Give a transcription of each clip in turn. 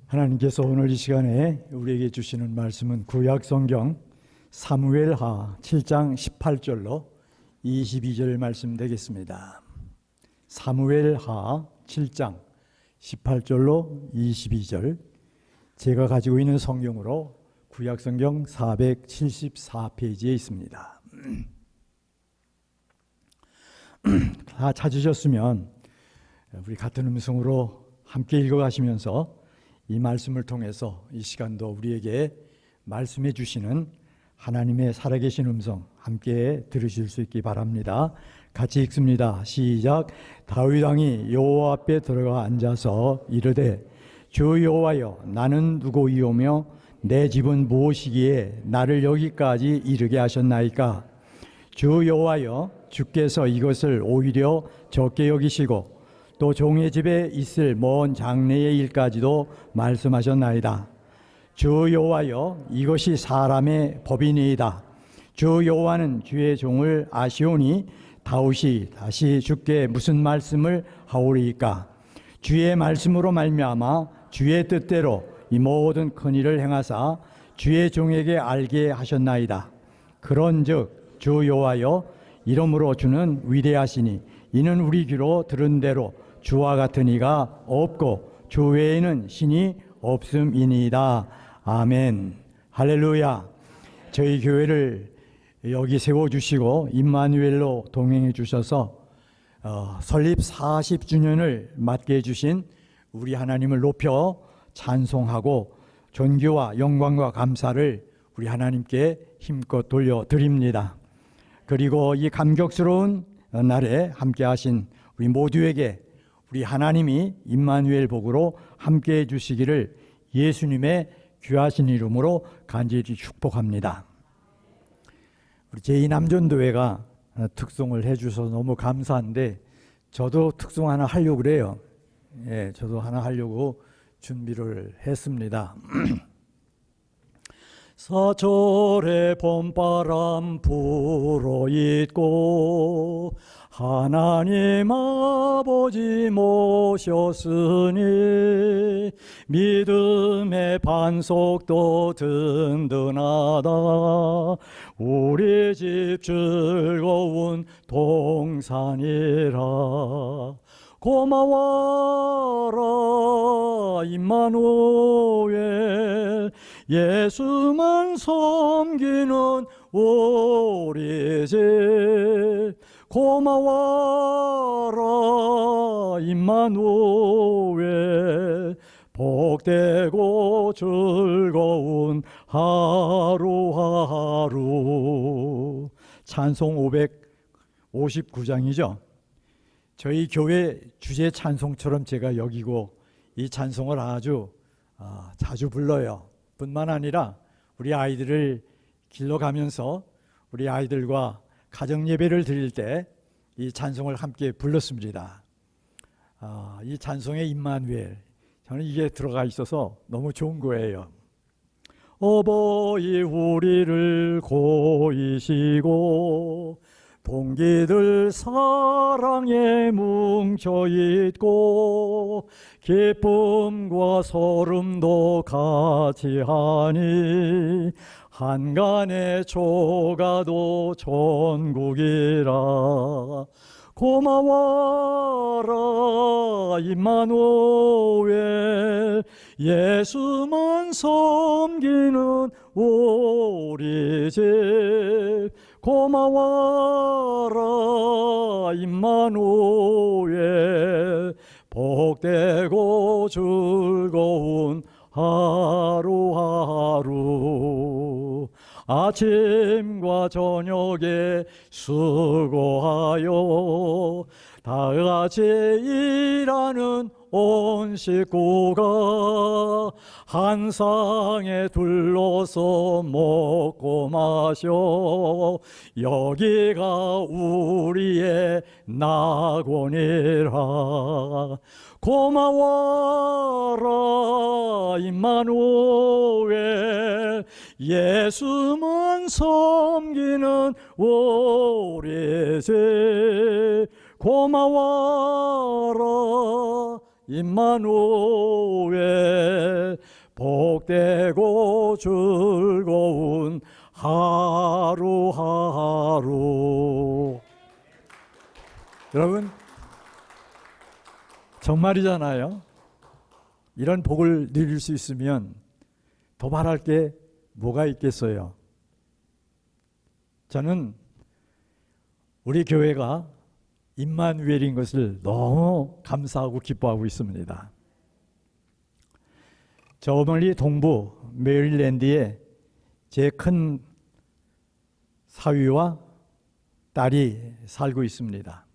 하나님께서 오늘 이 시간에 우리에게 주시는 말씀은 구약성경 사무엘하 7장 18절로 22절 말씀 되겠습니다. 사무엘하 7장 18절로 22절, 제가 가지고 있는 성경으로 구약성경 474페이지에 있습니다. 다 찾으셨으면 우리 같은 음성으로 함께 읽어가시면서 이 말씀을 통해서 이 시간도 우리에게 말씀해 주시는 하나님의 살아계신 음성 함께 들으실 수 있기 바랍니다. 같이 읽습니다. 시작. 다윗 왕이 여호와 앞에 들어가 앉아서 이르되, 주 여호와여, 나는 누구이오며 내 집은 무엇이기에 나를 여기까지 이르게 하셨나이까? 주 여호와여, 주께서 이것을 오히려 적게 여기시고 또 종의 집에 있을 먼 장래의 일까지도 말씀하셨나이다. 주 여호와여, 이것이 사람의 법이니이다. 주 여호와는 주의 종을 아시오니 다윗이 다시 주께 무슨 말씀을 하오리이까? 주의 말씀으로 말미암아 주의 뜻대로 이 모든 큰 일을 행하사 주의 종에게 알게 하셨나이다. 그런즉 주 여호와여, 이러므로 주는 위대하시니 이는 우리 귀로 들은 대로 주와 같은 이가 없고 주 외에는 신이 없음이니이다. 아멘. 할렐루야. 저희 교회를 여기 세워주시고 임마누엘로 동행해 주셔서 설립 40주년을 맞게 해주신 우리 하나님을 높여 찬송하고 존귀와 영광과 감사를 우리 하나님께 힘껏 돌려드립니다. 그리고 이 감격스러운 날에 함께 하신 우리 모두에게 우리 하나님이 임마누엘 복으로 함께 해주시기를 예수님의 귀하신 이름으로 간절히 축복합니다. 우리 제2남전도회가 특송을 해주셔서 너무 감사한데, 저도 특송 하나 하려고 그래요. 예, 저도 하나 하려고 준비를 했습니다. 사철의 봄바람 불어있고 하나님 아버지 모셨으니 믿음의 반석도 든든하다. 우리 집 즐거운 동산이라. 고마워라 임마누엘, 예수만 섬기는 우리 집. 고마워라 임마누엘, 복되고 즐거운 하루하루. 찬송 559장이죠. 저희 교회 주제 찬송처럼 제가 여기고 이 찬송을 아주 자주 불러요. 뿐만 아니라 우리 아이들을 길러가면서 우리 아이들과 가정 예배를 드릴 때 이 찬송을 함께 불렀습니다. 이 찬송의 임마누엘, 저는 이게 들어가 있어서 너무 좋은 거예요. 어버이 우리를 고이시고 동기들 사랑에 뭉쳐있고 기쁨과 소름도 같이 하니 한간의 조가도 천국이라. 고마워라 임마누엘, 예수만 섬기는 우리 집. 고마워라 임마누엘, 복되고 즐거운 하루하루. 아침과 저녁에 수고하여 다같이 일하는 온 식구가 한 상에 둘러서 먹고 마셔. 여기가 우리의 낙원이라. 고마워라 임마누엘, 예수만 섬기는 우리 집. 고마워라 임마누엘 복되고 즐거운 하루하루. 여러분 정말이잖아요. 이런 복을 누릴 수 있으면 더 바랄 게 뭐가 있겠어요. 저는 우리 교회가 임마누엘인 것을 너무 감사하고 기뻐하고 있습니다. 저 멀리 동부 메릴랜드에 제 큰 사위와 딸이 살고 있습니다.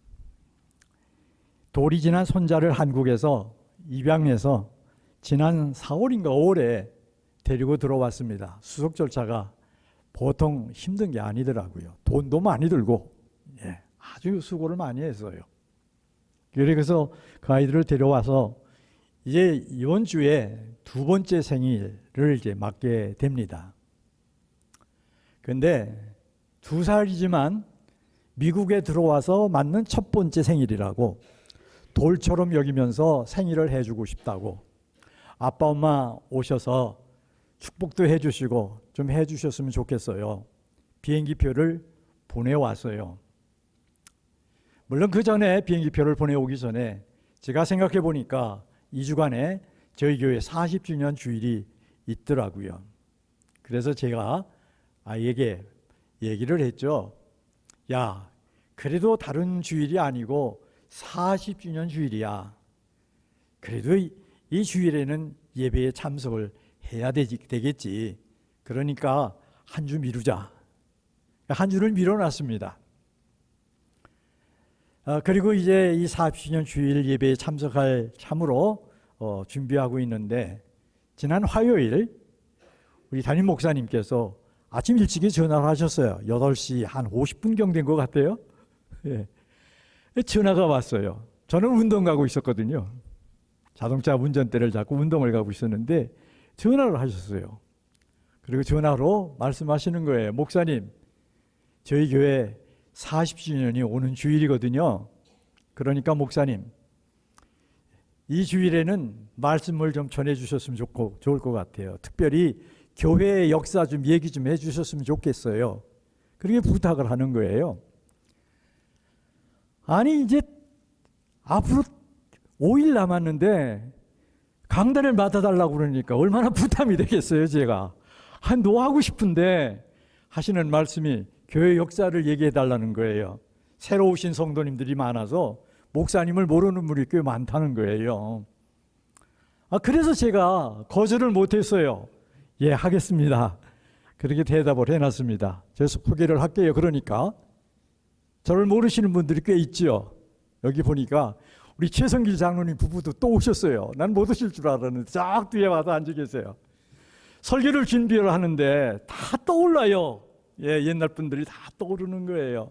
돌이 지난 손자를 한국에서 입양해서 지난 4월인가 5월에 데리고 들어왔습니다. 수속 절차가 보통 힘든 게 아니더라고요. 돈도 많이 들고 아주 수고를 많이 했어요. 그래서 그 아이들을 데려와서 이제 이번 주에 두 번째 생일을 이제 맞게 됩니다. 그런데 2살이지만 미국에 들어와서 맞는 첫 번째 생일이라고 돌처럼 여기면서 생일을 해주고 싶다고 아빠 엄마 오셔서 축복도 해주시고 좀 해주셨으면 좋겠어요. 비행기표를 보내왔어요. 물론 그 전에 비행기표를 보내오기 전에 제가 생각해 보니까 2주간에 저희 교회 40주년 주일이 있더라고요. 그래서 제가 아이에게 얘기를 했죠. 야, 그래도 다른 주일이 아니고 40주년 주일이야. 그래도 이 주일에는 예배에 참석을 해야 되겠지. 그러니까 한 주 미루자. 한 주를 미뤄놨습니다. 그리고 이제 이 40주년 주일 예배에 참석할 참으로 준비하고 있는데 지난 화요일 우리 담임 목사님께서 아침 일찍이 전화를 하셨어요. 8시 한 50분경 된 것 같아요. 예. 전화가 왔어요. 저는 운동 가고 있었거든요. 자동차 운전대를 잡고 운동을 가고 있었는데 전화를 하셨어요. 그리고 전화로 말씀하시는 거예요. 목사님, 저희 교회 40주년이 오는 주일이거든요. 그러니까 목사님, 이 주일에는 말씀을 좀 전해주셨으면 좋을 것 같아요. 특별히 교회의 역사 좀 얘기 좀 해주셨으면 좋겠어요. 그렇게 부탁을 하는 거예요. 아니 이제 앞으로 5일 남았는데 강단을 맡아달라고 그러니까 얼마나 부담이 되겠어요. 제가 너 하고 싶은데 하시는 말씀이 교회 역사를 얘기해 달라는 거예요. 새로 오신 성도님들이 많아서 목사님을 모르는 분이 꽤 많다는 거예요. 그래서 제가 거절을 못했어요. 예, 하겠습니다. 그렇게 대답을 해놨습니다. 그래서 소개를 할게요. 그러니까 저를 모르시는 분들이 꽤 있죠. 여기 보니까 우리 최성길 장로님 부부도 또 오셨어요. 난 못 오실 줄 알았는데 쫙 뒤에 와서 앉아 계세요. 설교를 준비를 하는데 다 떠올라요. 예, 옛날 분들이 다 떠오르는 거예요.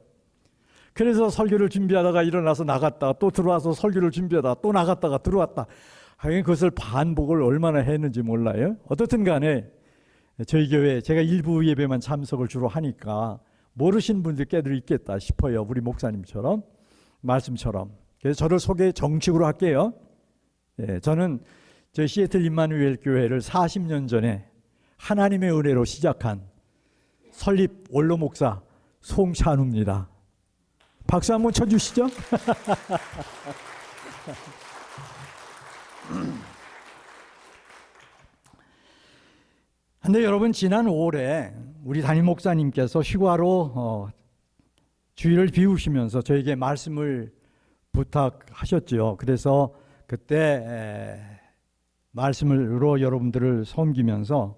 그래서 설교를 준비하다가 일어나서 나갔다가 또 들어와서 설교를 준비하다가 또 나갔다가 들어왔다. 하긴 그것을 반복을 얼마나 했는지 몰라요. 어떻든 간에 저희 교회 제가 일부 예배만 참석을 주로 하니까 모르신 분들 꽤들 있겠다 싶어요. 우리 목사님처럼 말씀처럼. 그래서 저를 소개 정식으로 할게요. 예, 저는 저희 시애틀 임마누엘 교회를 40년 전에 하나님의 은혜로 시작한 설립 원로 목사 송찬우입니다. 박수 한번 쳐주시죠. 근데 여러분 지난 5월에 우리 담임 목사님께서 휴가로 주일을 비우시면서 저에게 말씀을 부탁하셨죠. 그래서 그때 말씀으로 여러분들을 섬기면서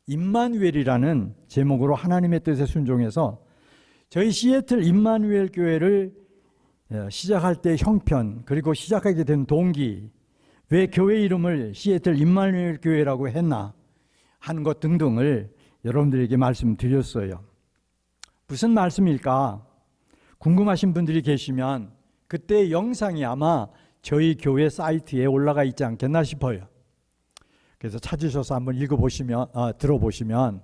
임마누엘이라는 제목으로 하나님의 뜻에 순종해서 저희 시애틀 임마누엘 교회를 시작할 때 형편 그리고 시작하게 된 동기, 왜 교회 이름을 시애틀 임마누엘 교회라고 했나 하는 것 등등을 여러분들에게 말씀드렸어요. 무슨 말씀일까 궁금하신 분들이 계시면 그때 영상이 아마 저희 교회 사이트에 올라가 있지 않겠나 싶어요. 그래서 찾으셔서 한번 읽어보시면 들어보시면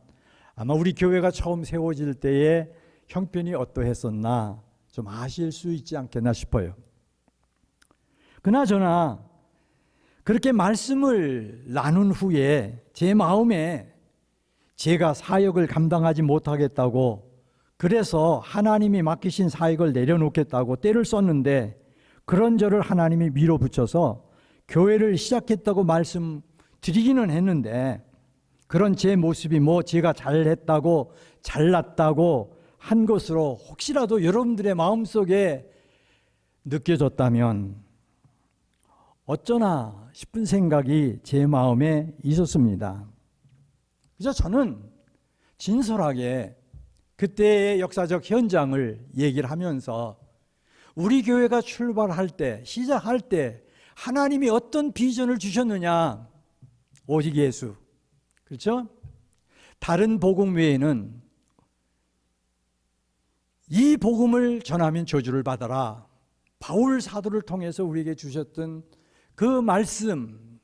아마 우리 교회가 처음 세워질 때의 형편이 어떠했었나 좀 아실 수 있지 않겠나 싶어요. 그나저나 그렇게 말씀을 나눈 후에 제 마음에 제가 사역을 감당하지 못하겠다고, 그래서 하나님이 맡기신 사역을 내려놓겠다고 때를 썼는데, 그런 저를 하나님이 밀어붙여서 교회를 시작했다고 말씀드리기는 했는데, 그런 제 모습이 제가 잘했다고 잘났다고 한 것으로 혹시라도 여러분들의 마음속에 느껴졌다면 어쩌나 싶은 생각이 제 마음에 있었습니다. 그래서 저는 진솔하게 그때의 역사적 현장을 얘기를 하면서 우리 교회가 출발할 때, 시작할 때 하나님이 어떤 비전을 주셨느냐, 오직 예수, 그렇죠? 다른 복음 외에는 이 복음을 전하면 저주를 받아라, 바울 사도를 통해서 우리에게 주셨던 그 말씀,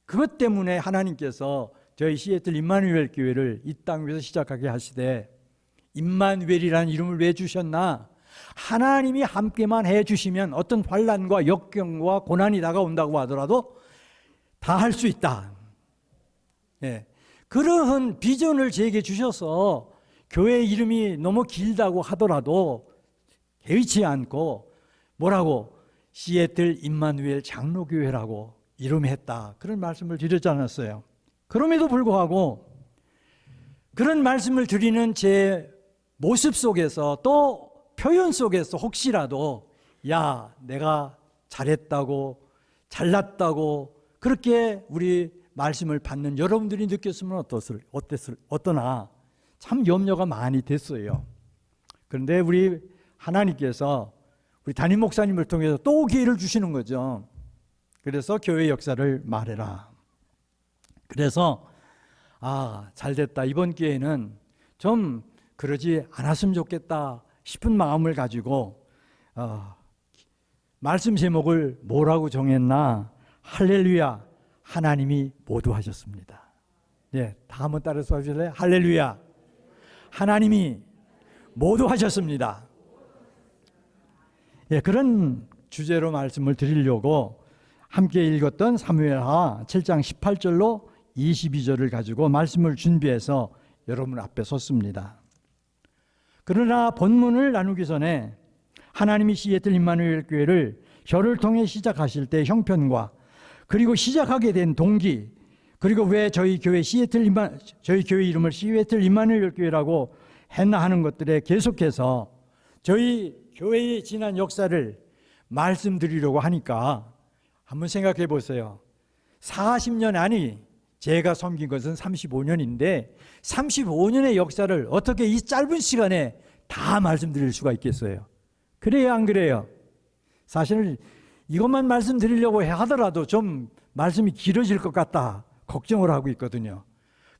그것 때문에 하나님께서 저희 시애틀 임마누엘 교회를 이 땅 위에서 시작하게 하시되, 임마누엘이라는 이름을 왜 주셨나? 하나님이 함께만 해주시면 어떤 환난과 역경과 고난이 다가온다고 하더라도 다 할 수 있다. 그러한 비전을 제게 주셔서 교회 이름이 너무 길다고 하더라도 개의치 않고 뭐라고 시애틀 임마누엘 장로교회라고 이름했다, 그런 말씀을 드렸지 않았어요. 그럼에도 불구하고 그런 말씀을 드리는 제 모습 속에서 또 표현 속에서 혹시라도 야, 내가 잘했다고 잘났다고 그렇게 우리 말씀을 받는 여러분들이 느꼈으면 어떠나 참 염려가 많이 됐어요. 그런데 우리 하나님께서 우리 담임 목사님을 통해서 또 기회를 주시는 거죠. 그래서 교회 역사를 말해라. 그래서 잘됐다, 이번 기회는 좀 그러지 않았으면 좋겠다 싶은 마음을 가지고 말씀 제목을 뭐라고 정했나? 할렐루야, 하나님이 모두 하셨습니다. 다 한번 따라서 하실래요? 할렐루야, 하나님이 모두 하셨습니다. 그런 주제로 말씀을 드리려고 함께 읽었던 사무엘하 7장 18절로 22절을 가지고 말씀을 준비해서 여러분 앞에 섰습니다. 그러나 본문을 나누기 전에 하나님이 시애틀 임마누엘 교회를 저를 통해 시작하실 때 형편과, 그리고 시작하게 된 동기, 그리고 왜 저희 교회 저희 교회 이름을 시애틀 임마누엘 교회라고 했나 하는 것들에 계속해서 저희 교회의 지난 역사를 말씀드리려고 하니까 한번 생각해 보세요. 40년 아니, 제가 섬긴 것은 35년인데 35년의 역사를 어떻게 이 짧은 시간에 다 말씀드릴 수가 있겠어요? 그래요, 안 그래요? 사실 이것만 말씀드리려고 하더라도 좀 말씀이 길어질 것 같다 걱정을 하고 있거든요.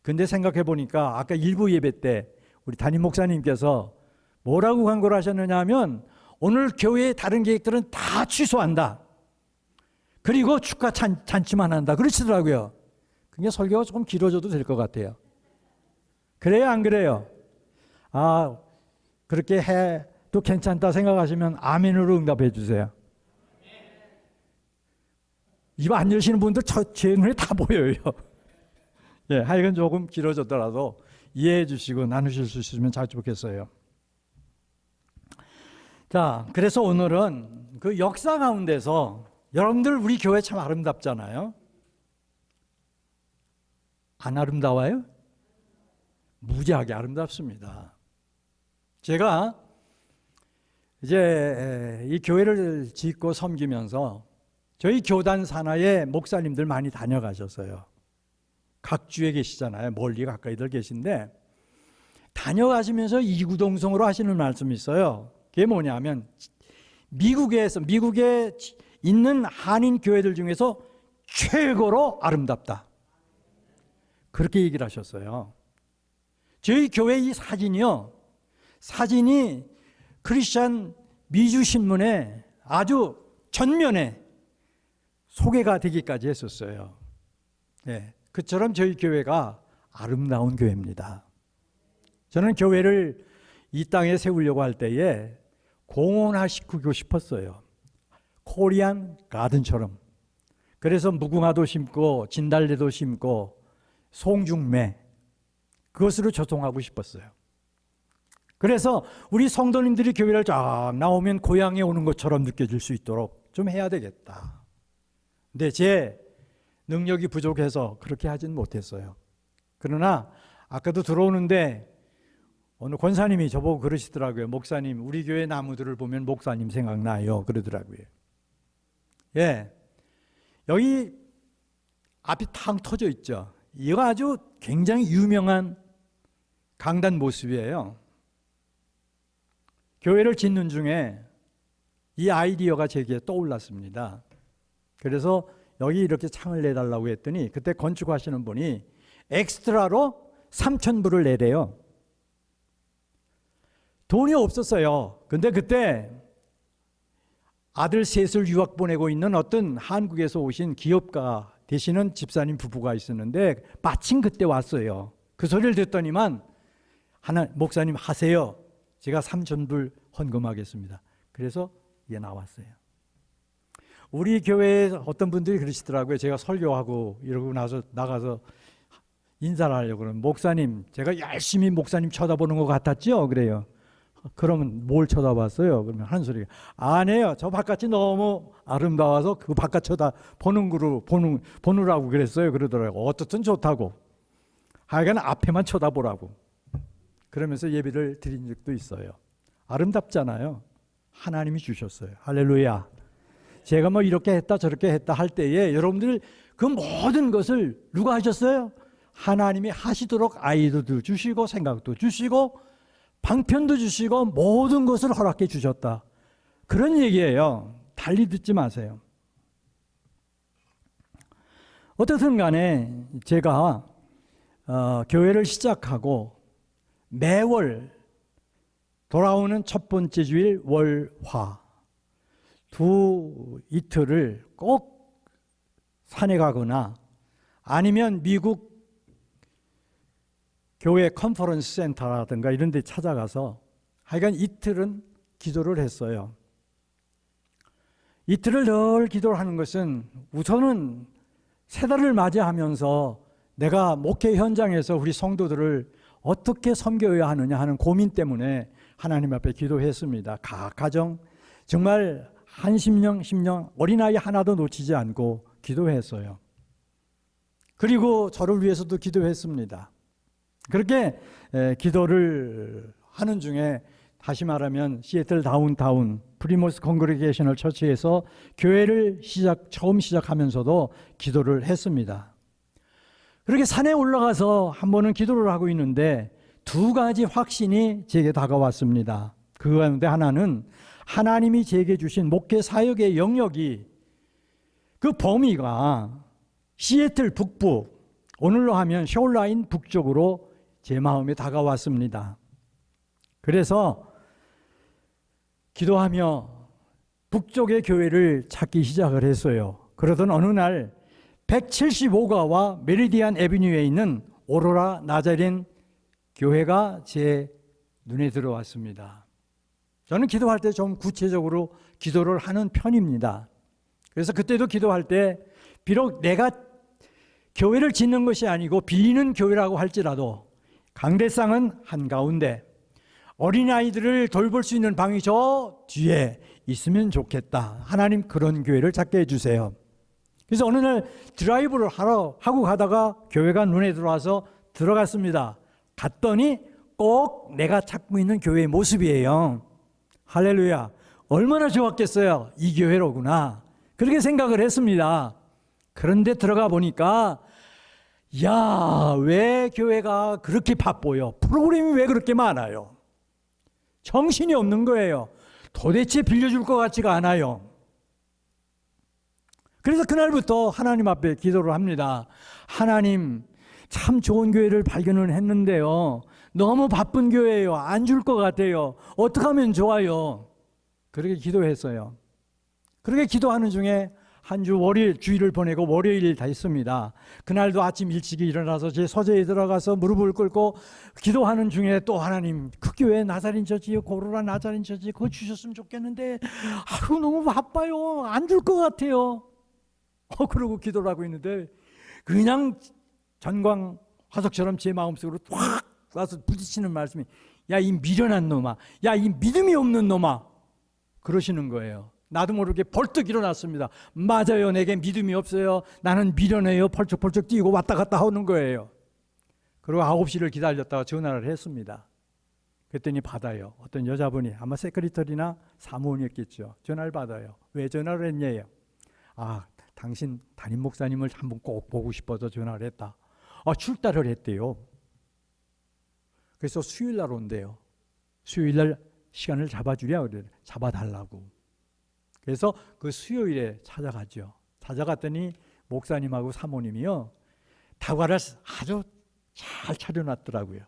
근데 생각해 보니까 아까 일부 예배 때 우리 담임 목사님께서 뭐라고 광고를 하셨느냐 하면, 오늘 교회의 다른 계획들은 다 취소한다, 그리고 축가 잔치만 한다, 그러시더라고요. 그게 설교가 조금 길어져도 될 것 같아요. 그래요, 안 그래요? 그렇게 해도 괜찮다 생각하시면 아멘으로 응답해 주세요. 입 안 여시는 분들 제 눈에 다 보여요. 하여간 조금 길어졌더라도 이해해 주시고 나누실 수 있으면 잘 좋겠어요. 자, 그래서 오늘은 그 역사 가운데서 여러분들 우리 교회 참 아름답잖아요. 안 아름다워요? 무지하게 아름답습니다. 제가 이제 이 교회를 짓고 섬기면서 저희 교단 산하에 목사님들 많이 다녀가셨어요. 각 주에 계시잖아요. 멀리 가까이들 계신데 다녀가시면서 이구동성으로 하시는 말씀이 있어요. 그게 뭐냐면 미국에 있는 한인 교회들 중에서 최고로 아름답다, 그렇게 얘기를 하셨어요. 저희 교회 이 사진이 크리스찬 미주 신문에 아주 전면에 소개가 되기까지 했었어요. 그처럼 저희 교회가 아름다운 교회입니다. 저는 교회를 이 땅에 세우려고 할 때에 공원화시키고 싶었어요. 코리안 가든처럼. 그래서 무궁화도 심고 진달래도 심고 송중매 그것으로 조성하고 싶었어요. 그래서 우리 성도님들이 교회를 쫙 나오면 고향에 오는 것처럼 느껴질 수 있도록 좀 해야 되겠다. 근데 제 능력이 부족해서 그렇게 하진 못했어요. 그러나 아까도 들어오는데 어느 권사님이 저보고 그러시더라고요. 목사님, 우리 교회 나무들을 보면 목사님 생각나요. 그러더라고요. 예, 여기 앞이 탕 터져 있죠. 이거 아주 굉장히 유명한 강단 모습이에요. 교회를 짓는 중에 이 아이디어가 제게 떠올랐습니다. 그래서 여기 이렇게 창을 내달라고 했더니 그때 건축하시는 분이 엑스트라로 3,000불을 내래요. 돈이 없었어요. 근데 그때 아들 셋을 유학 보내고 있는 어떤 한국에서 오신 기업가 되시는 집사님 부부가 있었는데 마침 그때 왔어요. 그 소리를 듣더니만 목사님 하세요. 제가 3,000불 헌금하겠습니다. 그래서 이게 나왔어요. 우리 교회에 어떤 분들이 그러시더라고요. 제가 설교하고 이러고 나서 나가서 인사를 하려고 그러면 목사님, 제가 열심히 목사님 쳐다보는 것 같았죠? 그래요. 그러면 뭘 쳐다봤어요? 그러면 하는 소리가 아니에요. 저 바깥이 너무 아름다워서 그 바깥 보느라고 그랬어요. 그러더라고요. 어떻든 좋다고. 하여간 앞에만 쳐다보라고. 그러면서 예배를 드린 적도 있어요. 아름답잖아요. 하나님이 주셨어요. 할렐루야. 제가 뭐 이렇게 했다 저렇게 했다 할 때에 여러분들 그 모든 것을 누가 하셨어요? 하나님이 하시도록 아이디어도 주시고 생각도 주시고 방편도 주시고 모든 것을 허락해 주셨다. 그런 얘기예요. 달리 듣지 마세요. 어떻든 간에 제가 교회를 시작하고 매월 돌아오는 첫 번째 주일 월화 이틀을 꼭 산에 가거나 아니면 미국 교회 컨퍼런스 센터라든가 이런 데 찾아가서 하여간 이틀은 기도를 했어요. 이틀을 늘 기도를 하는 것은 우선은 새 달을 맞이하면서 내가 목회 현장에서 우리 성도들을 어떻게 섬겨야 하느냐 하는 고민 때문에 하나님 앞에 기도했습니다. 각 가정 정말 한 심령 어린아이 하나도 놓치지 않고 기도했어요. 그리고 저를 위해서도 기도했습니다. 그렇게 기도를 하는 중에 다시 말하면 시애틀 다운타운 프리모스 컨그리게이셔널 처치에서 교회를 처음 시작하면서도 기도를 했습니다. 그렇게 산에 올라가서 한 번은 기도를 하고 있는데 두 가지 확신이 제게 다가왔습니다. 그 가운데 하나는 하나님이 제게 주신 목회 사역의 영역이 그 범위가 시애틀 북부, 오늘로 하면 숄라인 북쪽으로 제 마음에 다가왔습니다. 그래서 기도하며 북쪽의 교회를 찾기 시작을 했어요. 그러던 어느 날 175가와 메리디안 애비뉴에 있는 오로라 나자렌 교회가 제 눈에 들어왔습니다. 저는 기도할 때 좀 구체적으로 기도를 하는 편입니다. 그래서 그때도 기도할 때 비록 내가 교회를 짓는 것이 아니고 빌리는 교회라고 할지라도 강대상은 한가운데 어린아이들을 돌볼 수 있는 방이 저 뒤에 있으면 좋겠다. 하나님 그런 교회를 찾게 해주세요. 그래서 어느 날 드라이브를 하고 가다가 교회가 눈에 들어와서 들어갔습니다. 갔더니 꼭 내가 찾고 있는 교회의 모습이에요. 할렐루야. 얼마나 좋았겠어요. 이 교회로구나. 그렇게 생각을 했습니다. 그런데 들어가 보니까 야, 왜 교회가 그렇게 바빠요? 프로그램이 왜 그렇게 많아요? 정신이 없는 거예요. 도대체 빌려줄 것 같지가 않아요. 그래서 그날부터 하나님 앞에 기도를 합니다. 하나님, 참 좋은 교회를 발견을 했는데요. 너무 바쁜 교회예요. 안 줄 것 같아요. 어떻게 하면 좋아요? 그렇게 기도했어요. 그렇게 기도하는 중에 한 주 월요일 주일을 보내고 월요일 다 있습니다. 그날도 아침 일찍 일어나서 제 서재에 들어가서 무릎을 꿇고 기도하는 중에 또 하나님 그 교회 나사린 처치 고로라 나사린 처치 그거 주셨으면 좋겠는데 아유 너무 바빠요. 안 줄 것 같아요. 그러고 기도를 하고 있는데 그냥 전광 화석처럼 제 마음속으로 확 와서 부딪히는 말씀이, 야, 이 미련한 놈아, 야, 이 믿음이 없는 놈아, 그러시는 거예요. 나도 모르게 벌떡 일어났습니다. 맞아요, 내게 믿음이 없어요. 나는 미련해요. 펄쩍펄쩍 뛰고 왔다 갔다 하는 거예요. 그리고 9시를 기다렸다가 전화를 했습니다. 그랬더니 받아요. 어떤 여자분이, 아마 세크리터리나 사무원이었겠죠. 전화를 받아요. 왜 전화를 했냐요? 당신 담임 목사님을 한번 꼭 보고 싶어서 전화를 했다. 출달을 했대요. 그래서 수요일 날 온대요. 수요일 날 시간을 잡아주랴 그래요. 잡아달라고. 그래서 그 수요일에 찾아가죠. 찾아갔더니 목사님하고 사모님이요, 다과를 아주 잘 차려놨더라고요.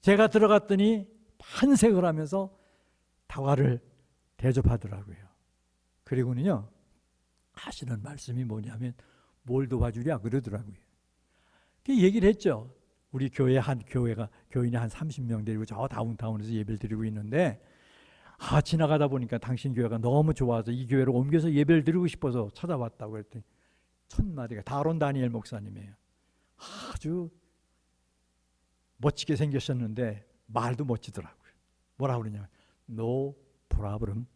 제가 들어갔더니 반색을 하면서 다과를 대접하더라고요. 그리고는요, 하시는 말씀이 뭐냐면, 뭘 도와주랴 그러더라고요. 그 얘기를 했죠. 우리 교인이 한 30명 데리고 저 다운타운에서 예배를 드리고 있는데, 지나가다 보니까 당신 교회가 너무 좋아서 이 교회로 옮겨서 예배를 드리고 싶어서 찾아왔다고 그랬더니 첫 마디가 다론 다니엘 목사님이에요. 아주 멋지게 생겼었는데 말도 멋지더라고요. 뭐라고 그러냐면 No problem.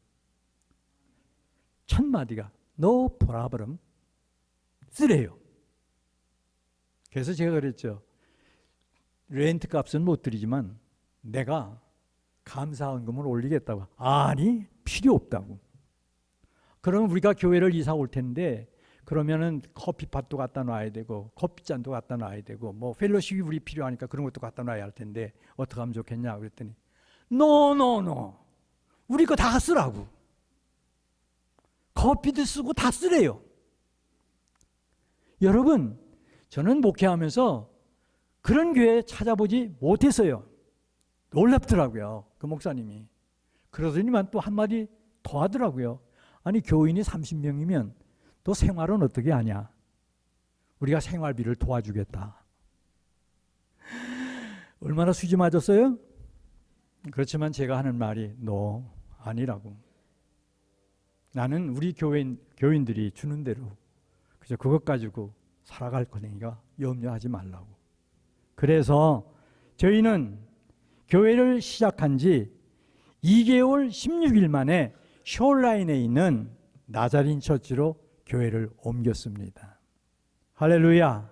첫 마디가 No problem. 쓰래요. 그래서 제가 그랬죠. 렌트 값은 못 드리지만 내가 감사헌금을 올리겠다고. 아니, 필요 없다고. 그러면 우리가 교회를 이사 올 텐데, 그러면은 커피팟도 갖다 놔야 되고 커피잔도 갖다 놔야 되고 뭐 펠로십이 우리 필요하니까 그런 것도 갖다 놔야 할 텐데 어떻게 하면 좋겠냐 그랬더니 노 우리 거 다 쓰라고. 커피도 쓰고 다 쓰래요. 여러분, 저는 목회하면서 그런 교회 찾아보지 못했어요. 놀랍더라고요, 그 목사님이. 그러더니만 또 한마디 더 하더라고요. 아니, 교인이 30명이면 또 생활은 어떻게 하냐? 우리가 생활비를 도와주겠다. 얼마나 수지 맞았어요? 그렇지만 제가 하는 말이 너 아니라고. 나는 우리 교인들이 주는 대로 그저 그것 가지고 살아갈 거니까 염려하지 말라고. 그래서 저희는 교회를 시작한 지 2개월 16일 만에 숄라인에 있는 나자린 처치로 교회를 옮겼습니다. 할렐루야.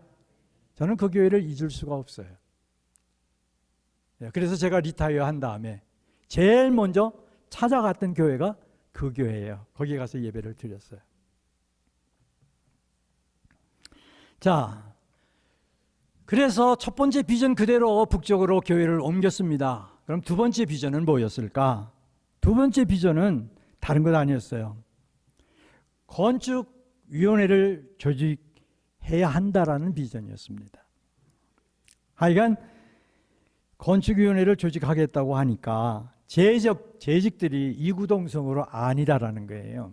저는 그 교회를 잊을 수가 없어요. 그래서 제가 리타이어 한 다음에 제일 먼저 찾아갔던 교회가 그 교회예요. 거기 가서 예배를 드렸어요. 자, 그래서 첫 번째 비전 그대로 북쪽으로 교회를 옮겼습니다. 그럼 두 번째 비전은 뭐였을까? 두 번째 비전은 다른 것 아니었어요. 건축위원회를 조직해야 한다라는 비전이었습니다. 하여간 건축위원회를 조직하겠다고 하니까 재직들이 이구동성으로 아니다라는 거예요.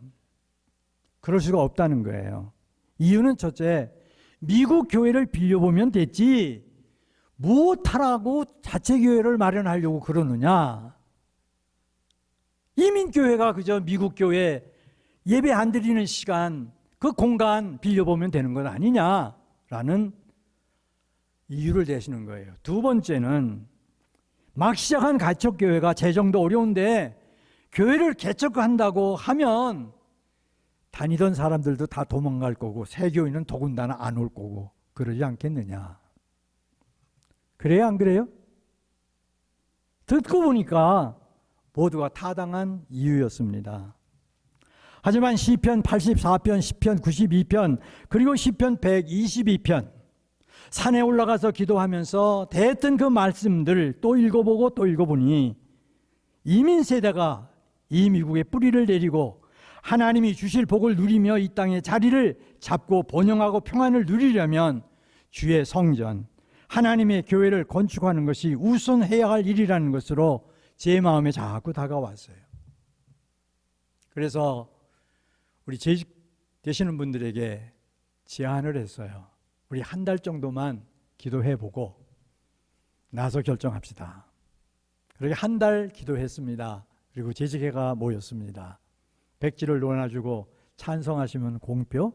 그럴 수가 없다는 거예요. 이유는 첫째, 미국 교회를 빌려보면 됐지 무엇하라고 자체 교회를 마련하려고 그러느냐. 이민교회가 그저 미국 교회 예배 안 드리는 시간 그 공간 빌려보면 되는 것 아니냐라는 이유를 대시는 거예요. 두 번째는 막 시작한 가축교회가 재정도 어려운데 교회를 개척한다고 하면 다니던 사람들도 다 도망갈 거고 새 교인은 더군다나 안 올 거고 그러지 않겠느냐. 그래요, 안 그래요? 듣고 보니까 모두가 타당한 이유였습니다. 하지만 시편 84편, 시편 92편, 그리고 시편 122편 산에 올라가서 기도하면서 대했던 그 말씀들 또 읽어보고 또 읽어보니 이민 세대가 이 미국에 뿌리를 내리고 하나님이 주실 복을 누리며 이 땅의 자리를 잡고 번영하고 평안을 누리려면 주의 성전, 하나님의 교회를 건축하는 것이 우선해야 할 일이라는 것으로 제 마음에 자꾸 다가왔어요. 그래서 우리 재직 되시는 분들에게 제안을 했어요. 우리 한 달 정도만 기도해보고 나서 결정합시다. 그렇게 한 달 기도했습니다. 그리고 재직회가 모였습니다. 백지를 놓아주고 찬성하시면 공표,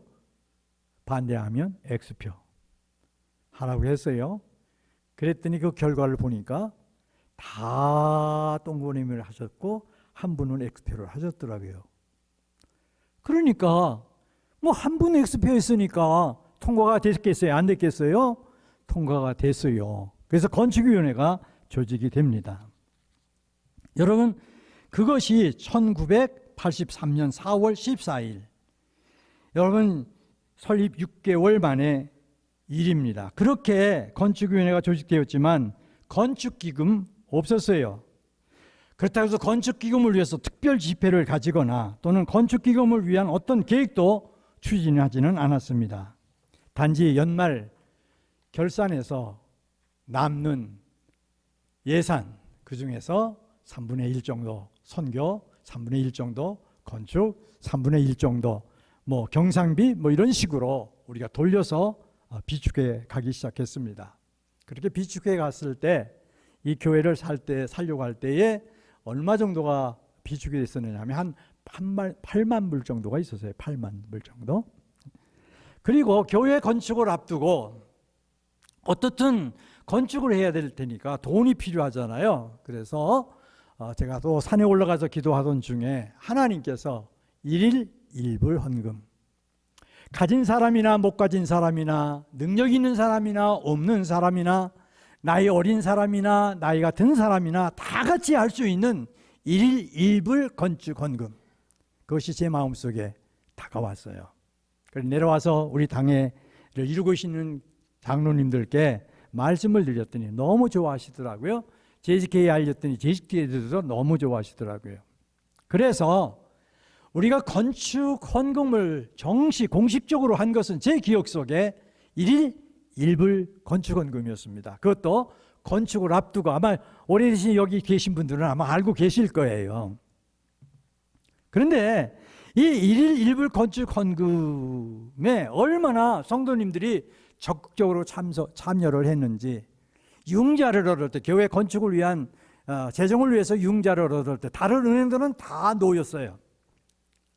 반대하면 X표 하라고 했어요. 그랬더니 그 결과를 보니까 다 동그라미를 하셨고 한 분은 X표를 하셨더라고요. 그러니까 뭐 한 분 X표 했으니까 통과가 됐겠어요? 안 됐겠어요? 통과가 됐어요. 그래서 건축위원회가 조직이 됩니다. 여러분, 그것이 1983년 4월 14일 여러분 설립 6개월 만에 일입니다. 그렇게 건축위원회가 조직되었지만 건축기금 없었어요. 그렇다고 해서 건축기금을 위해서 특별 집회를 가지거나 또는 건축기금을 위한 어떤 계획도 추진하지는 않았습니다. 단지 연말 결산에서 남는 예산 그 중에서 3분의 1 정도 선교, 3분의 1 정도 건축, 3분의 1 정도 뭐 경상비 뭐 이런 식으로 우리가 돌려서 비축해 가기 시작했습니다. 그렇게 비축해 갔을 때 이 교회를 살려고 할 때에 얼마 정도가 비축이 됐었느냐 하면 한 8만 불 정도가 있었어요. 8만 불 정도. 그리고 교회 건축을 앞두고 어떻든 건축을 해야 될 테니까 돈이 필요하잖아요. 그래서 제가 또 산에 올라가서 기도하던 중에 하나님께서 1일 1불 헌금, 가진 사람이나 못 가진 사람이나 능력 있는 사람이나 없는 사람이나 나이 어린 사람이나 나이가 든 사람이나 다 같이 할 수 있는 1일 1불 건축 헌금, 그것이 제 마음속에 다가왔어요. 그래서 내려와서 우리 당회를 이루고 계시는 장로님들께 말씀을 드렸더니 너무 좋아하시더라고요. JCK에 알렸더니 JCK에도 너무 좋아하시더라고요. 그래서 우리가 건축 헌금을 공식적으로 한 것은 제 기억 속에 1일 1불 건축 헌금이었습니다. 그것도 건축을 앞두고 아마 오래되신 여기 계신 분들은 아마 알고 계실 거예요. 그런데 이 1일 1불 건축 헌금에 얼마나 성도님들이 적극적으로 참여를 했는지, 융자를 얻을 때 교회 건축을 위한 재정을 위해서 융자를 얻을 때 다른 은행들은 다 놓였어요.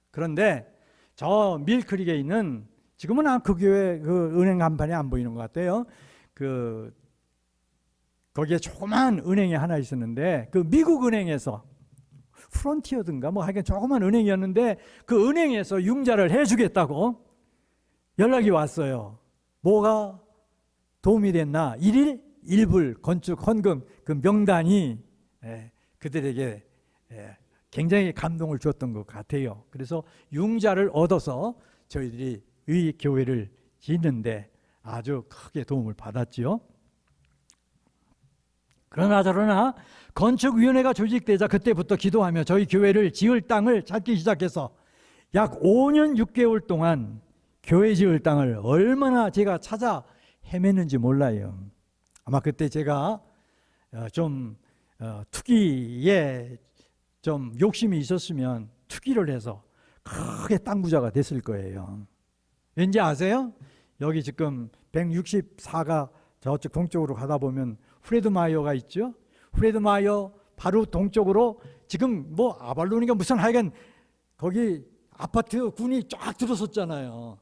그런데 저 밀크릭에 있는, 지금은 그 교회 그 은행 간판이 안 보이는 것 같아요. 거기에 조그만 은행이 하나 있었는데 그 미국 은행에서 프론티어든가 뭐 하여간 조그만 은행이었는데 그 은행에서 융자를 해주겠다고 연락이 왔어요. 뭐가 도움이 됐나? 1일 1불 건축 헌금 그 명단이 그들에게 굉장히 감동을 줬던 것 같아요. 그래서 융자를 얻어서 저희들이 이 교회를 짓는데 아주 크게 도움을 받았지요. 그러나 건축위원회가 조직되자 그때부터 기도하며 저희 교회를 지을 땅을 찾기 시작해서 약 5년 6개월 동안 교회 지을 땅을 얼마나 제가 찾아 헤맸는지 몰라요. 아마 그때 제가 좀 투기에 좀 욕심이 있었으면 투기를 해서 크게 땅 부자가 됐을 거예요. 왠지 아세요? 여기 지금 164가 저쪽 동쪽으로 가다 보면 프레드 마이어가 있죠. 프레드 마이어 바로 동쪽으로 지금 뭐 아발론인가 무슨 하여간 거기 아파트 군이 쫙 들어섰잖아요.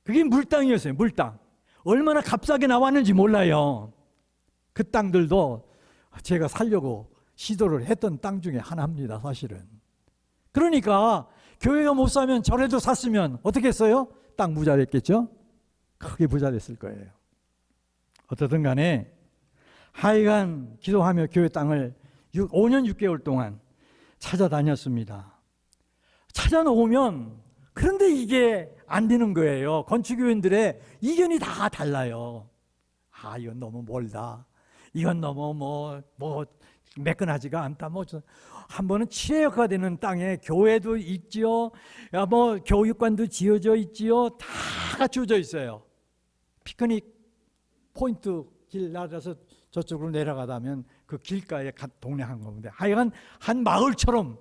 그게 물땅이었어요. 물땅. 얼마나 값싸게 나왔는지 몰라요. 그 땅들도 제가 살려고 시도를 했던 땅 중에 하나입니다. 사실은. 그러니까 교회가 못 사면 전에도 샀으면 어떻게 했어요? 땅 부자 됐겠죠? 크게 부자 됐을 거예요. 어떻든 간에 하여간 기도하며 교회 땅을 5년 6개월 동안 찾아다녔습니다. 찾아놓으면 그런데 이게 안 되는 거예요. 건축위원들의 이견이 다 달라요. 이건 너무 멀다. 이건 너무 뭐 매끈하지가 않다. 한 번은 7회역화 되는 땅에 교회도 있지요. 뭐 교육관도 지어져 있지요. 다 갖춰져 있어요. 피크닉 포인트 길 나가서 저쪽으로 내려가다면 그 길가에 동네 한 건데 하여간 한 마을처럼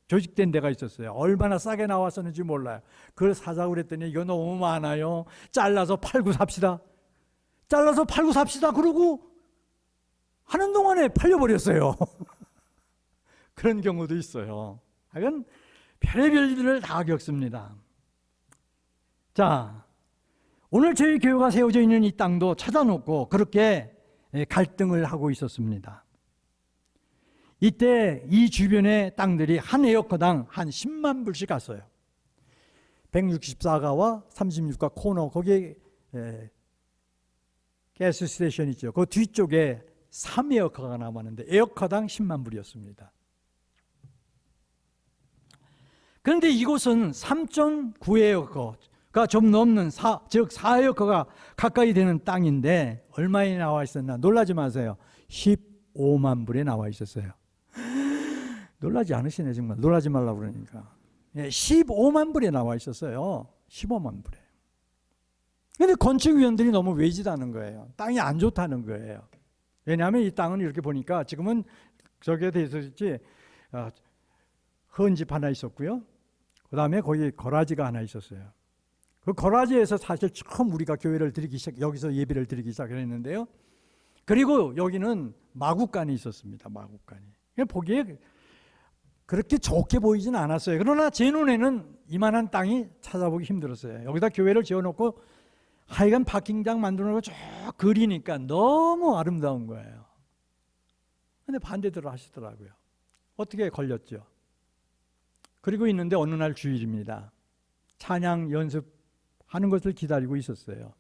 조직된 데가 있었어요. 얼마나 싸게 나왔었는지 몰라요. 그걸 사자고 그랬더니 이거 너무 많아요. 잘라서 팔고 삽시다. 잘라서 팔고 삽시다. 그러고 하는 동안에 팔려버렸어요. 그런 경우도 있어요. 하여간 별의별 일을 다 겪습니다. 자, 오늘 저희 교회가 세워져 있는 이 땅도 찾아놓고 그렇게 갈등을 하고 있었습니다. 이때 이 주변의 땅들이 한 에어커당 한 10만 불씩 갔어요. 164가와 36가 코너, 거기에 가스 스테이션 있죠. 그 뒤쪽에 3에어커가 남았는데 에어커당 10만 불이었습니다. 그런데 이곳은 3.9에어커가 좀 넘는 즉 4에어커가 가까이 되는 땅인데 얼마에 나와 있었나? 놀라지 마세요. 15만 불에 나와 있었어요. 놀라지 않으시네 정말. 놀라지 말라고 그러니까. 15만 불에 나와 있었어요. 15만 불에. 그런데 건축위원들이 너무 외지다는 거예요. 땅이 안 좋다는 거예요. 왜냐하면 이 땅은 이렇게 보니까 지금은 저기에 대해서 있지 헌집 하나 있었고요. 그 다음에 거기 거라지가 하나 있었어요. 그 거라지에서 사실 처음 우리가 교회를 드리기 여기서 예배를 드리기 시작했는데요. 그리고 여기는 마구간이 있었습니다. 마구간이. 보기에 그렇게 좋게 보이진 않았어요. 그러나 제 눈에는 이만한 땅이 찾아보기 힘들었어요. 여기다 교회를 지어놓고 하여간 파킹장 만들어놓고 쭉 그리니까 너무 아름다운 거예요. 근데 반대대로 하시더라고요. 어떻게 걸렸죠? 그리고 있는데 어느 날 주일입니다. 찬양 연습하는 것을 기다리고 있었어요.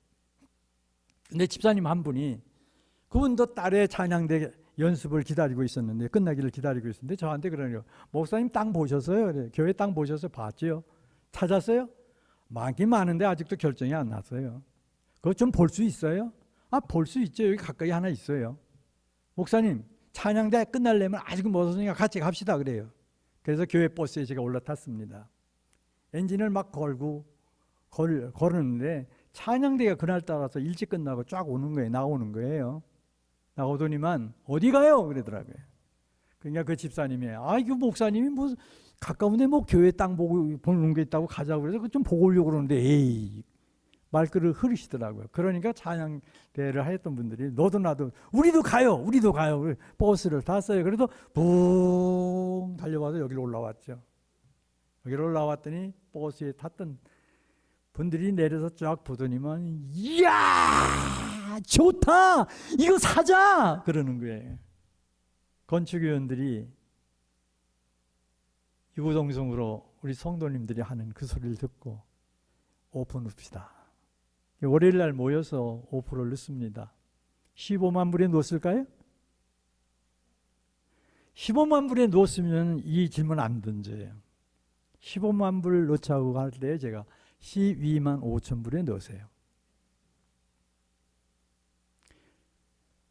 근데 집사님 한 분이 그분도 딸의 찬양대 연습을 기다리고 있었는데 끝나기를 기다리고 있었는데 저한테 그러네요. 목사님 땅 보셨어요? 그래. 교회 땅 보셔서 봤지요? 찾았어요? 많긴 많은데 아직도 결정이 안 났어요. 그거 좀 볼 수 있어요? 볼 수 있죠. 여기 가까이 하나 있어요. 목사님 찬양대 끝날려면 아직은 멀었으니까 같이 갑시다 그래요. 그래서 교회 버스에 제가 올라탔습니다. 엔진을 막 걸었는데 찬양대가 그날따라서 일찍 끝나고 쫙 오는 거예요. 나오는 거예요. 나오더니만 어디 가요? 그러더라고요. 그러니까 그 집사님이 이거 목사님이 뭐 가까운데 뭐 교회 땅 보고 보는 게 있다고 가자고 그래서 좀 보고 오려고 그러는데 에이 말귀를 흐르시더라고요. 그러니까 찬양대를 하였던 분들이 너도 나도 우리도 가요. 버스를 탔어요. 그래서 붕 달려와서 여기로 올라왔죠. 여기로 올라왔더니 버스에 탔던 분들이 내려서 쫙 보더니만 이야 좋다 이거 사자 그러는 거예요. 건축위원들이 유구동성으로 우리 성도님들이 하는 그 소리를 듣고 오픈합시다. 월요일 날 모여서 오픈을 넣습니다. 15만 불에 넣었을까요? 15만 불에 넣었으면 이 질문 안 던져요. 15만 불 넣자고 할 때 제가 12만 5천 불에 넣으세요.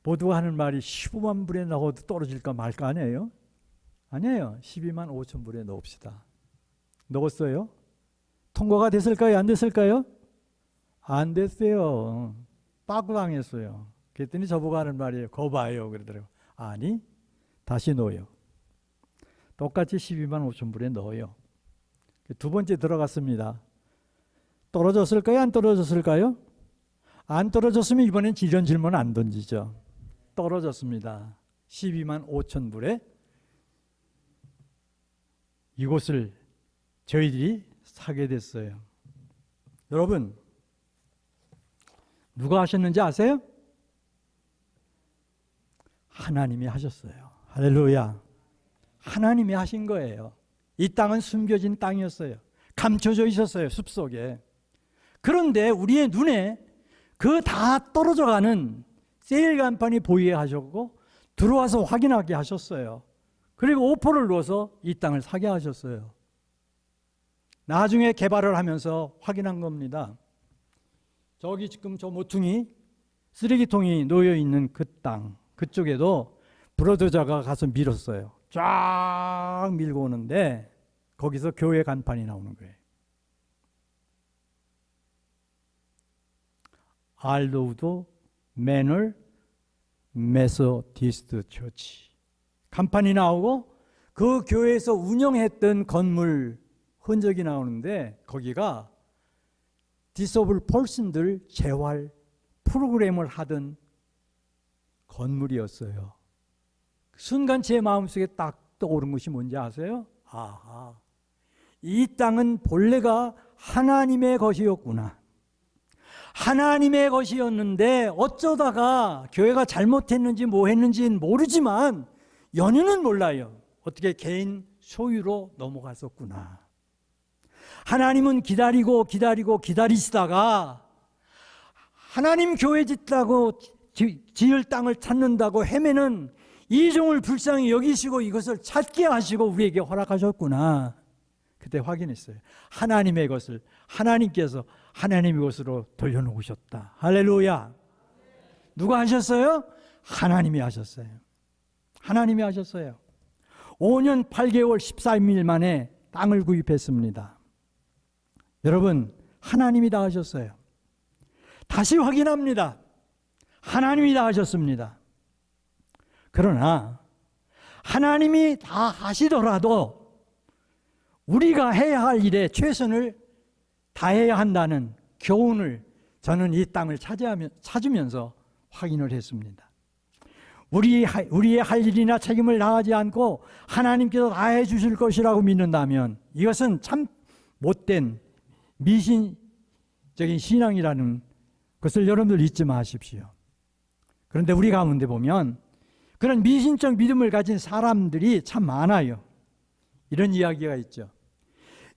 모두가 하는 말이 15만 불에 넣어도 떨어질까 말까 아니에요? 아니에요. 12만 5천 불에 넣읍시다. 넣었어요? 통과가 됐을까요? 안 됐을까요? 안 됐어요. 빠꾸 당했어요. 그랬더니 저보고 하는 말이에요. 거 봐요. 그러더라고요. 아니, 다시 넣어요. 똑같이 12만 5천 불에 넣어요. 두 번째 들어갔습니다. 떨어졌을까요? 안 떨어졌을까요? 안 떨어졌으면 이번엔 이런 질문 안 던지죠. 떨어졌습니다. 12만 5천 불에 이곳을 저희들이 사게 됐어요. 여러분, 누가 하셨는지 아세요? 하나님이 하셨어요. 할렐루야. 하나님이 하신 거예요. 이 땅은 숨겨진 땅이었어요. 감춰져 있었어요. 숲속에. 그런데 우리의 눈에 그 다 떨어져가는 세일 간판이 보이게 하셨고 들어와서 확인하게 하셨어요. 그리고 오퍼를 넣어서 이 땅을 사게 하셨어요. 나중에 개발을 하면서 확인한 겁니다. 저기 지금 저 모퉁이 쓰레기통이 놓여 있는 그 땅 그쪽에도 브로더자가 가서 밀었어요. 쫙 밀고 오는데 거기서 교회 간판이 나오는 거예요. 알도우도 매널 메소디스트 처치 간판이 나오고 그 교회에서 운영했던 건물 흔적이 나오는데 거기가 디서블 펄슨들 재활 프로그램을 하던 건물이었어요. 순간 제 마음속에 딱 떠오른 것이 뭔지 아세요? 아하, 이 땅은 본래가 하나님의 것이었구나. 하나님의 것이었는데 어쩌다가 교회가 잘못했는지 뭐 했는지는 모르지만 연유는 몰라요. 어떻게 개인 소유로 넘어갔었구나. 하나님은 기다리시다가 하나님 교회 짓다고 지을 땅을 찾는다고 헤매는 이 종을 불쌍히 여기시고 이것을 찾게 하시고 우리에게 허락하셨구나. 그때 확인했어요. 하나님의 것을 하나님께서 하나님의 것으로 돌려놓으셨다. 할렐루야. 누가 하셨어요? 하나님이 하셨어요. 하나님이 하셨어요. 5년 8개월 14일 만에 땅을 구입했습니다. 여러분, 하나님이 다 하셨어요. 다시 확인합니다. 하나님이 다 하셨습니다. 그러나 하나님이 다 하시더라도 우리가 해야 할 일에 최선을 다해야 한다는 교훈을 저는 이 땅을 찾으면서 확인을 했습니다. 우리의 할 일이나 책임을 다하지 않고 하나님께서 다 해주실 것이라고 믿는다면 이것은 참 못된 미신적인 신앙이라는 것을 여러분들 잊지 마십시오. 그런데 우리 가운데 보면 그런 미신적 믿음을 가진 사람들이 참 많아요. 이런 이야기가 있죠.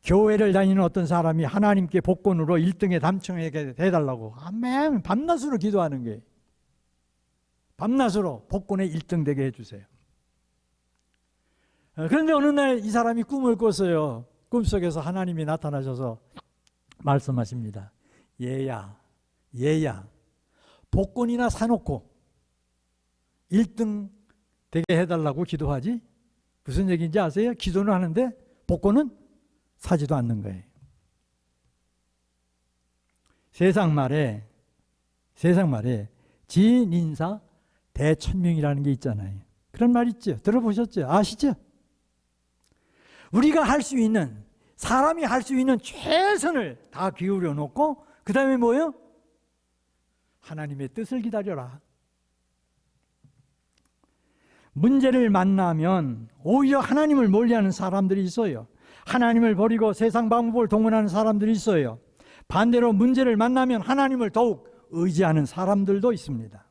교회를 다니는 어떤 사람이 하나님께 복권으로 1등에 당첨하게 해달라고 아멘 밤낮으로 기도하는 게, 밤낮으로 복권에 1등 되게 해주세요. 그런데 어느 날 이 사람이 꿈을 꿨어요. 꿈속에서 하나님이 나타나셔서 말씀하십니다. 얘야 복권이나 사놓고 1등 되게 해달라고 기도하지? 무슨 얘기인지 아세요? 기도는 하는데 복권은 사지도 않는 거예요. 세상 말에 진인사 대천명이라는 게 있잖아요. 그런 말 있죠. 들어보셨죠? 아시죠? 우리가 할 수 있는, 사람이 할 수 있는 최선을 다 기울여 놓고 그 다음에 뭐예요? 하나님의 뜻을 기다려라. 문제를 만나면 오히려 하나님을 멀리하는 사람들이 있어요. 하나님을 버리고 세상 방법을 동원하는 사람들이 있어요. 반대로 문제를 만나면 하나님을 더욱 의지하는 사람들도 있습니다.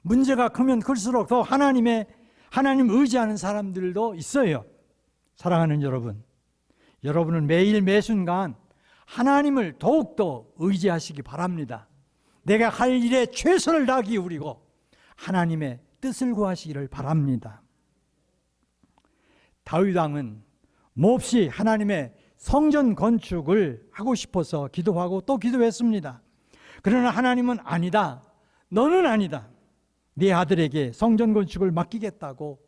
문제가 크면 클수록 더 하나님 의지하는 사람들도 있어요. 사랑하는 여러분, 여러분은 매일 매순간 하나님을 더욱더 의지하시기 바랍니다. 내가 할 일에 최선을 다 기울이고 하나님의 뜻을 구하시기를 바랍니다. 다윗 왕은 몹시 하나님의 성전 건축을 하고 싶어서 기도하고 또 기도했습니다. 그러나 하나님은 아니다. 너는 아니다. 네 아들에게 성전 건축을 맡기겠다고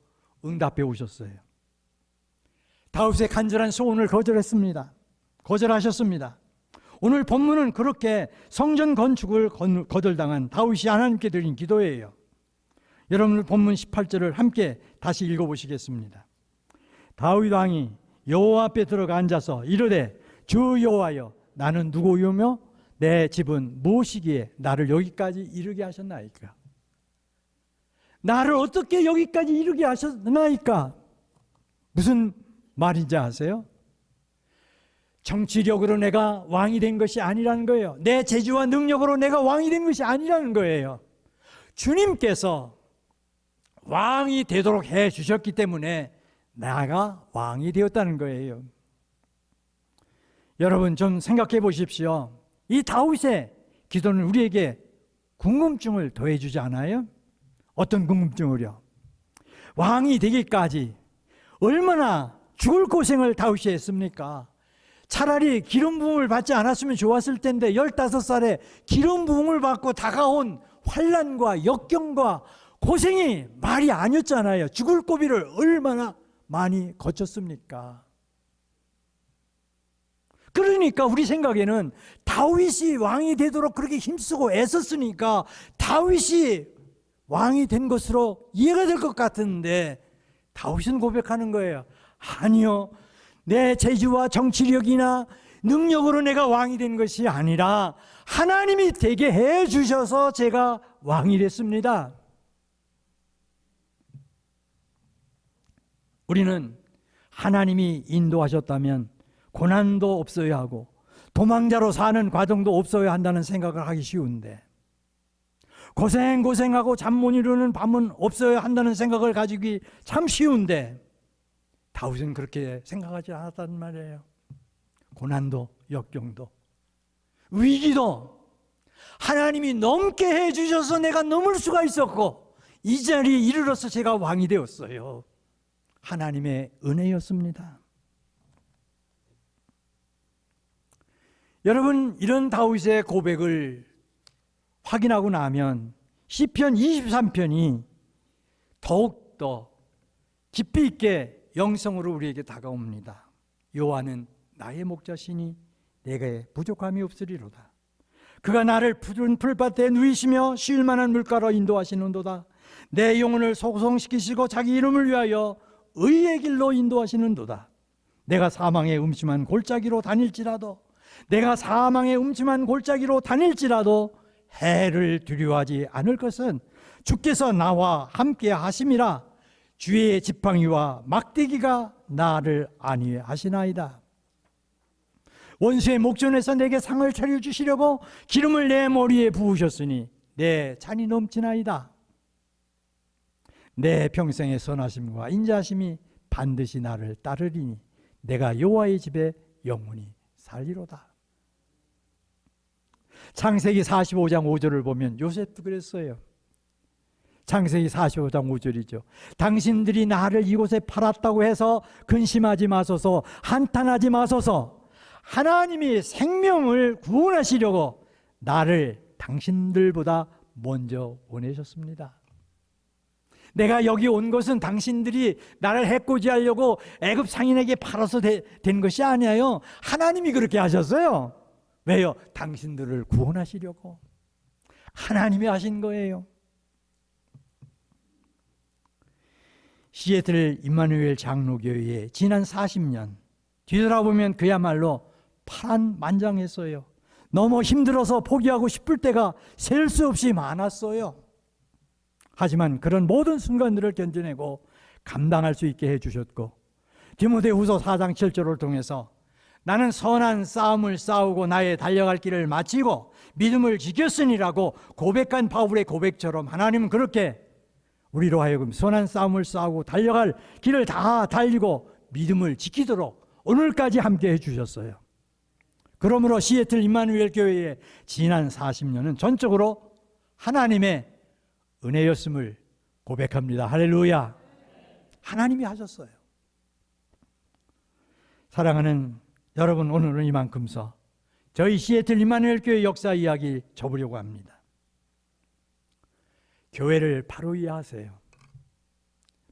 응답해 오셨어요. 다윗의 간절한 소원을 거절하셨습니다. 오늘 본문은 그렇게 성전 건축을 거절당한 다윗이 하나님께 드린 기도예요. 여러분 본문 18절을 함께 다시 읽어보시겠습니다. 다윗 왕이 여호와 앞에 들어가 앉아서 이르되 주 여호와여 나는 누구이며 내 집은 무엇이기에 나를 여기까지 이르게 하셨나이까? 나를 어떻게 여기까지 이르게 하셨나이까? 무슨 말인지 아세요? 정치력으로 내가 왕이 된 것이 아니라는 거예요. 내 재주와 능력으로 내가 왕이 된 것이 아니라는 거예요. 주님께서 왕이 되도록 해 주셨기 때문에 내가 왕이 되었다는 거예요. 여러분 좀 생각해 보십시오. 이 다윗의 기도는 우리에게 궁금증을 더해주지 않아요? 어떤 궁금증을요? 왕이 되기까지 얼마나 죽을 고생을 다윗이 했습니까? 차라리 기름 부음을 받지 않았으면 좋았을 텐데 15살에 기름 부음을 받고 다가온 환난과 역경과 고생이 말이 아니었잖아요. 죽을 고비를 얼마나 많이 거쳤습니까? 그러니까 우리 생각에는 다윗이 왕이 되도록 그렇게 힘쓰고 애썼으니까 다윗이 왕이 된 것으로 이해가 될 것 같은데 다윗은 고백하는 거예요. 아니요, 내 재주와 정치력이나 능력으로 내가 왕이 된 것이 아니라 하나님이 되게 해 주셔서 제가 왕이 됐습니다. 우리는 하나님이 인도하셨다면 고난도 없어야 하고 도망자로 사는 과정도 없어야 한다는 생각을 하기 쉬운데, 고생하고 잠 못 이루는 밤은 없어야 한다는 생각을 가지기 참 쉬운데, 다윗은 그렇게 생각하지 않았단 말이에요. 고난도, 역경도, 위기도 하나님이 넘게 해주셔서 내가 넘을 수가 있었고, 이 자리에 이르러서 제가 왕이 되었어요. 하나님의 은혜였습니다. 여러분, 이런 다윗의 고백을 확인하고 나면 시편 23편이 더욱더 깊이 있게 영성으로 우리에게 다가옵니다. 여호와는 나의 목자시니 내게 부족함이 없으리로다. 그가 나를 푸른 풀밭에 누이시며 쉴 만한 물가로 인도하시는도다. 내 영혼을 소성시키시고 자기 이름을 위하여 의의 길로 인도하시는도다. 내가 사망의 음침한 골짜기로 다닐지라도 해를 두려워하지 않을 것은 주께서 나와 함께 하심이라. 주의 지팡이와 막대기가 나를 안위하시나이다. 원수의 목전에서 내게 상을 차려주시려고 기름을 내 머리에 부으셨으니 내 잔이 넘치나이다. 내 평생의 선하심과 인자하심이 반드시 나를 따르리니 내가 여호와의 집에 영원히 살리로다. 창세기 45장 5절을 보면 요셉도 그랬어요. 창세기 45장 5절이죠. 당신들이 나를 이곳에 팔았다고 해서 근심하지 마소서, 한탄하지 마소서. 하나님이 생명을 구원하시려고 나를 당신들보다 먼저 보내셨습니다. 내가 여기 온 것은 당신들이 나를 해코지하려고 애굽 상인에게 팔아서 된 것이 아니에요. 하나님이 그렇게 하셨어요. 왜요? 당신들을 구원하시려고 하나님이 하신 거예요. 시애틀 임마누엘 장로교회에 지난 40년 뒤돌아보면 그야말로 파란만장했어요. 너무 힘들어서 포기하고 싶을 때가 셀 수 없이 많았어요. 하지만 그런 모든 순간들을 견뎌내고 감당할 수 있게 해주셨고, 디모데후서 4장 7절을 통해서 나는 선한 싸움을 싸우고 나의 달려갈 길을 마치고 믿음을 지켰으니라고 고백한 바울의 고백처럼 하나님은 그렇게 우리로 하여금 선한 싸움을 싸우고 달려갈 길을 다 달리고 믿음을 지키도록 오늘까지 함께 해주셨어요. 그러므로 시애틀 임마누엘 교회의 지난 40년은 전적으로 하나님의 은혜였음을 고백합니다. 할렐루야. 하나님이 하셨어요. 사랑하는 여러분, 오늘은 이만큼서 저희 시애틀 임마누엘 교회 역사 이야기 접으려고 합니다. 교회를 바로 이해하세요.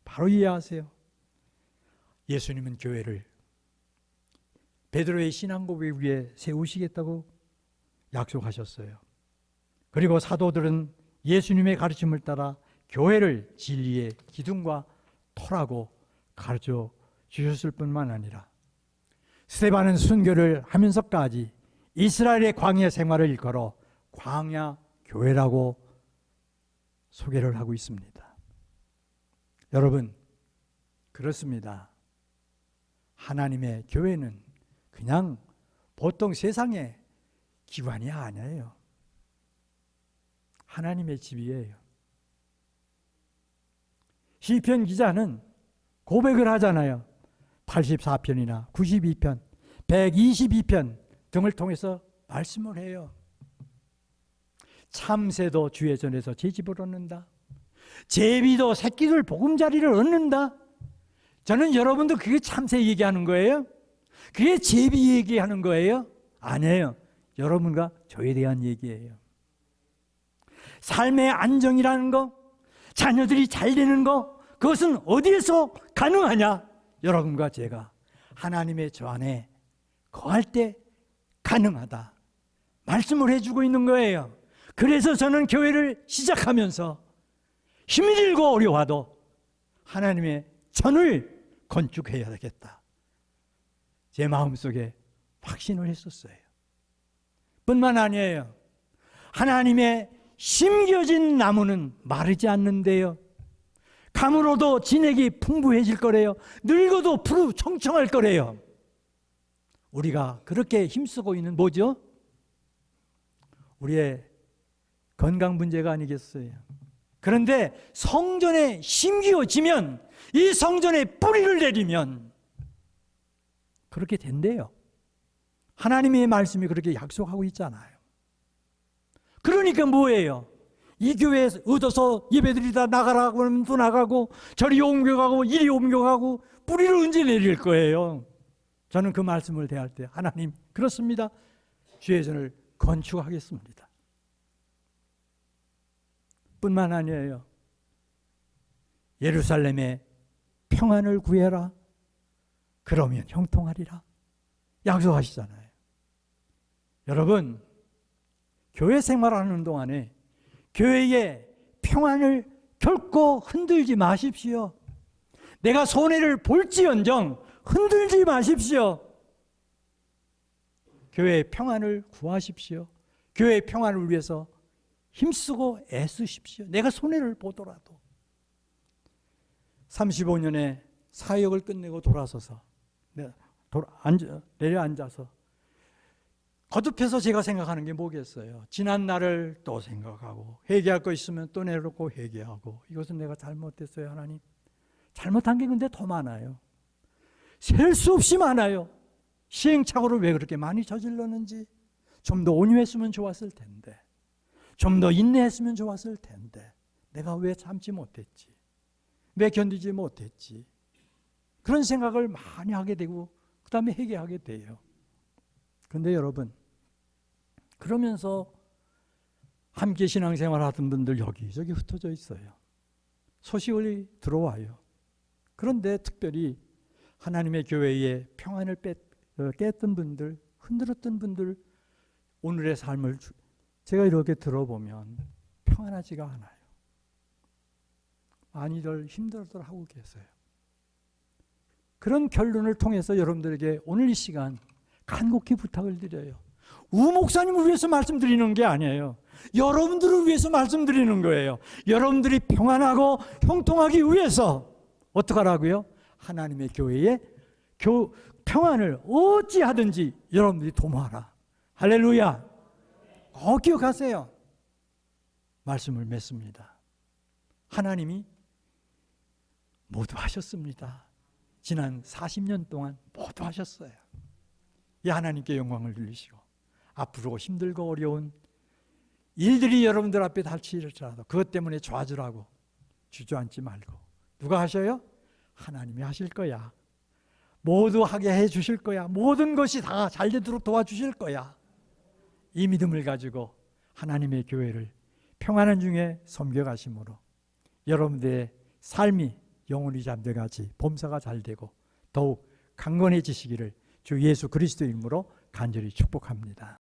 바로 이해하세요. 예수님은 교회를 베드로의 신앙 고백 위에 세우시겠다고 약속하셨어요. 그리고 사도들은 예수님의 가르침을 따라 교회를 진리의 기둥과 토라고 가르쳐 주셨을 뿐만 아니라 스데반은 순교를 하면서까지 이스라엘의 광야 생활을 일컬어 광야 교회라고 소개를 하고 있습니다. 여러분, 그렇습니다. 하나님의 교회는 그냥 보통 세상의 기관이 아니에요. 하나님의 집이에요. 시편 기자는 고백을 하잖아요. 84편이나 92편, 122편 등을 통해서 말씀을 해요. 참새도 주의 전에서 제 집을 얻는다. 제비도 새끼들 보금자리를 얻는다. 저는 여러분도 그게 참새 얘기하는 거예요? 그게 제비 얘기하는 거예요? 아니에요. 여러분과 저에 대한 얘기예요. 삶의 안정이라는 거, 자녀들이 잘 되는 거, 그것은 어디에서 가능하냐? 여러분과 제가 하나님의 저 안에 거할 때 가능하다 말씀을 해주고 있는 거예요. 그래서 저는 교회를 시작하면서 힘이 들고 어려워도 하나님의 전을 건축해야 되겠다, 제 마음속에 확신을 했었어요. 뿐만 아니에요. 하나님의 심겨진 나무는 마르지 않는데요, 감으로도 진액이 풍부해질 거래요. 늙어도 푸르 청청할 거래요. 우리가 그렇게 힘쓰고 있는 뭐죠? 우리의 건강 문제가 아니겠어요. 그런데 성전에 심기어지면, 이 성전에 뿌리를 내리면 그렇게 된대요. 하나님의 말씀이 그렇게 약속하고 있잖아요. 그러니까 뭐예요? 이 교회에 얻어서 예배드리다 나가라고 하면 또 나가고, 저리 옮겨가고 이리 옮겨가고, 뿌리를 언제 내릴 거예요? 저는 그 말씀을 대할 때, 하나님 그렇습니다, 주의 전을 건축하겠습니다. 뿐만 아니에요. 예루살렘에 평안을 구해라. 그러면 형통하리라. 약속하시잖아요. 여러분, 교회 생활하는 동안에 교회의 평안을 결코 흔들지 마십시오. 내가 손해를 볼지언정 흔들지 마십시오. 교회의 평안을 구하십시오. 교회의 평안을 위해서 힘쓰고 애쓰십시오. 내가 손해를 보더라도. 35년의 사역을 끝내고 돌아서서 내려앉아서 거듭해서 제가 생각하는 게 뭐겠어요? 지난 날을 또 생각하고, 회개할 거 있으면 또 내려놓고 회개하고, 이것은 내가 잘못했어요, 하나님. 잘못한 게 근데 더 많아요. 셀 수 없이 많아요. 시행착오를 왜 그렇게 많이 저질렀는지. 좀 더 온유했으면 좋았을 텐데, 좀 더 인내했으면 좋았을 텐데, 내가 왜 참지 못했지, 왜 견디지 못했지, 그런 생각을 많이 하게 되고 그 다음에 회개하게 돼요. 그런데 여러분, 그러면서 함께 신앙생활 하던 분들 여기저기 흩어져 있어요. 소식이 들어와요. 그런데 특별히 하나님의 교회에 평안을 깼던 분들, 흔들었던 분들, 오늘의 삶을 제가 이렇게 들어보면 평안하지가 않아요. 많이들 힘들어들 하고 계세요. 그런 결론을 통해서 여러분들에게 오늘 이 시간 간곡히 부탁을 드려요. 우 목사님을 위해서 말씀드리는 게 아니에요. 여러분들을 위해서 말씀드리는 거예요. 여러분들이 평안하고 형통하기 위해서 어떻게 하라고요? 하나님의 교회에 평안을 어찌하든지 여러분들이 도모하라. 할렐루야. 꼭 기억하세요. 말씀을 맺습니다. 하나님이 모두 하셨습니다. 지난 40년 동안 모두 하셨어요. 이 하나님께 영광을 돌리시고, 앞으로 힘들고 어려운 일들이 여러분들 앞에 닥칠지라도 그것 때문에 좌절하고 주저앉지 말고, 누가 하셔요? 하나님이 하실 거야. 모두 하게 해 주실 거야. 모든 것이 다 잘 되도록 도와주실 거야. 이 믿음을 가지고 하나님의 교회를 평안한 중에 섬겨가심으로 여러분들의 삶이 영혼이 잠들같이 범사가 잘 되고 더욱 강건해지시기를 주 예수 그리스도 이름으로 간절히 축복합니다.